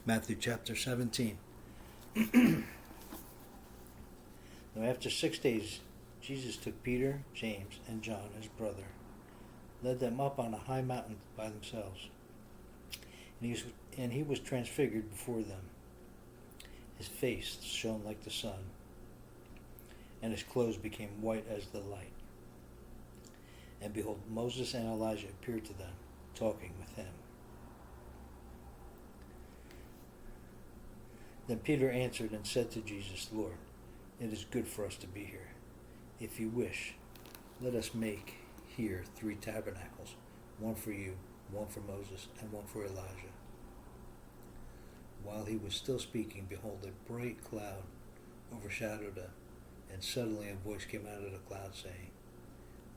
Matthew chapter 17. Now after 6 days, Jesus took Peter, James, and John, his brother, led them up on a high mountain by themselves. And he was transfigured before them. His face shone like the sun, and his clothes became white as the light. And behold, Moses and Elijah appeared to them, talking with him. Then Peter answered and said to Jesus, Lord, it is good for us to be here. If you wish, let us make here 3 tabernacles, one for you, one for Moses, and one for Elijah. While he was still speaking, behold, a bright cloud overshadowed them, and suddenly a voice came out of the cloud saying,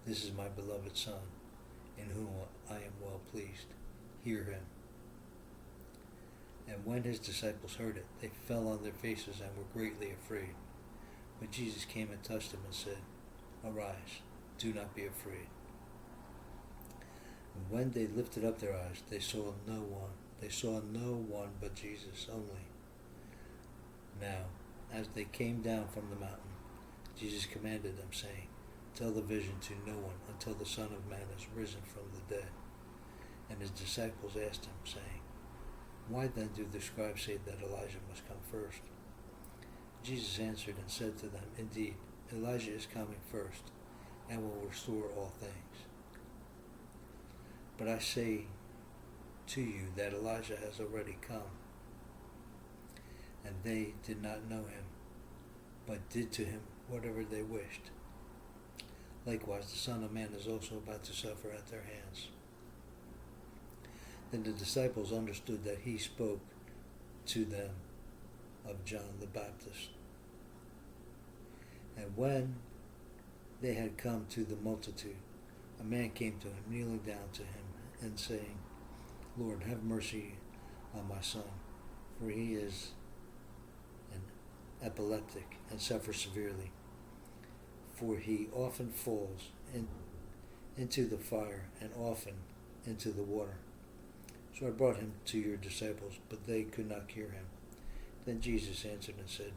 This is my beloved Son, in whom I am well pleased. Hear him. And when his disciples heard it, they fell on their faces and were greatly afraid. But Jesus came and touched them and said, Arise, do not be afraid. And when they lifted up their eyes, they saw no one. They saw no one but Jesus only. Now, as they came down from the mountain, Jesus commanded them, saying, Tell the vision to no one until the Son of Man is risen from the dead. And his disciples asked him, saying, Why then do the scribes say that Elijah must come first? Jesus answered and said to them, Indeed, Elijah is coming first, and will restore all things. But I say to you that Elijah has already come, and they did not know him, but did to him whatever they wished. Likewise, the Son of Man is also about to suffer at their hands. Then the disciples understood that he spoke to them of John the Baptist. And when they had come to the multitude, a man came to him, kneeling down to him, and saying, Lord, have mercy on my son, for he is an epileptic and suffers severely. For he often falls into the fire and often into the water. So I brought him to your disciples, but they could not cure him. Then Jesus answered and said,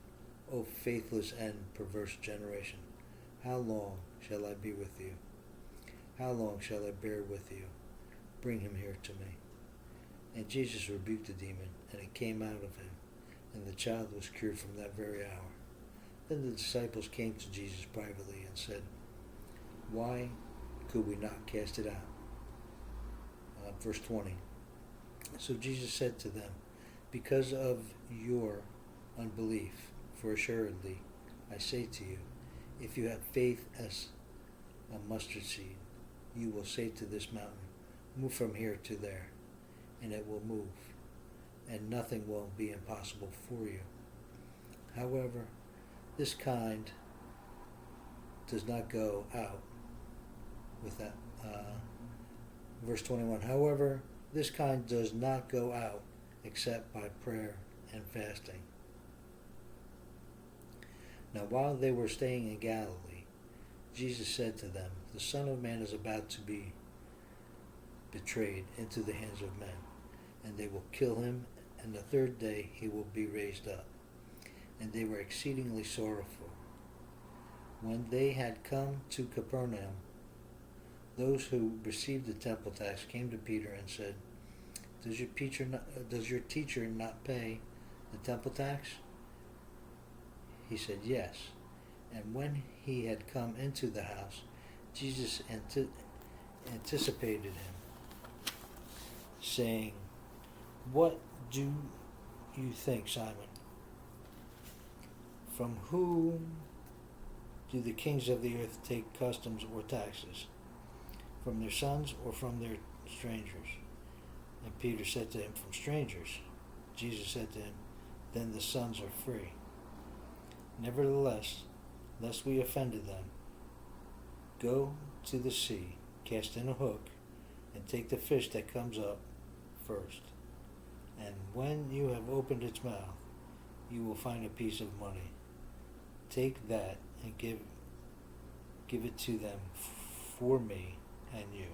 O faithless and perverse generation, how long shall I be with you? How long shall I bear with you? Bring him here to me. And Jesus rebuked the demon, and it came out of him, and the child was cured from that very hour. Then the disciples came to Jesus privately and said, Why could we not cast it out? Verse 20. So Jesus said to them, Because of your unbelief, for assuredly I say to you, if you have faith as a mustard seed, you will say to this mountain, Move from here to there, and it will move, and nothing will be impossible for you. However, this kind does not go out with that. Verse 21, however, this kind does not go out except by prayer and fasting. Now while they were staying in Galilee, Jesus said to them, The Son of Man is about to be betrayed into the hands of men, and they will kill him, and the 3rd day he will be raised up. And they were exceedingly sorrowful. When they had come to Capernaum, those who received the temple tax came to Peter and said, Does your teacher not pay the temple tax? He said, Yes. And when he had come into the house, Jesus anticipated him, saying, What do you think, Simon? From whom do the kings of the earth take customs or taxes? From their sons or from their strangers? And Peter said to him, From strangers. Jesus said to him, Then the sons are free. Nevertheless, lest we offended them, go to the sea, cast in a hook, and take the fish that comes up first. And when you have opened its mouth, you will find a piece of money. Take that and give it to them for me and you.